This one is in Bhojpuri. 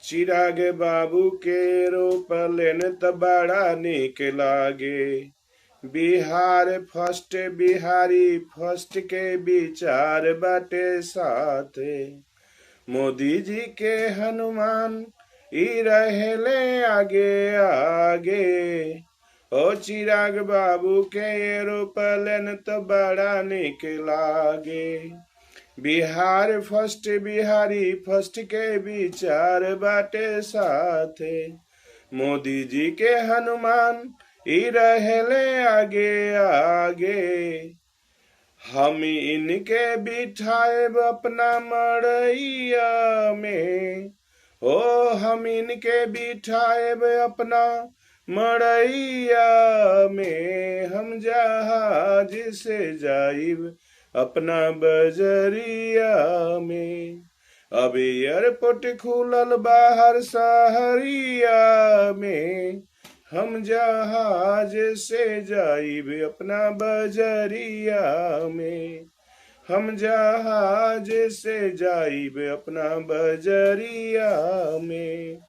चिराग बाबू के रोपलेन त बड़ा निक लागे। बिहार फर्स्ट बिहारी फर्स्ट के विचार बाटे साथे। मोदी जी के हनुमान ई रहेले आगे आगे। ओ चिराग बाबू के रोपलेन तो बड़ा निक लागे। बिहार फर्स्ट बिहारी फर्स्ट के विचार बाटे साथे। मोदी जी के हनुमान ई रहेले आगे आगे। हम इनके बिठाएब अपना मड़ैया में। ओ हम इनके बिठाएब अपना मड़ैया में। हम जहाज से जाइब अपना बजरिया में। अब एयरपोर्ट खुलल बाहर शहरिया में। हम जहाज से जाइब अपना बजरिया में। हम जहाज से जाइब अपना बजरिया में।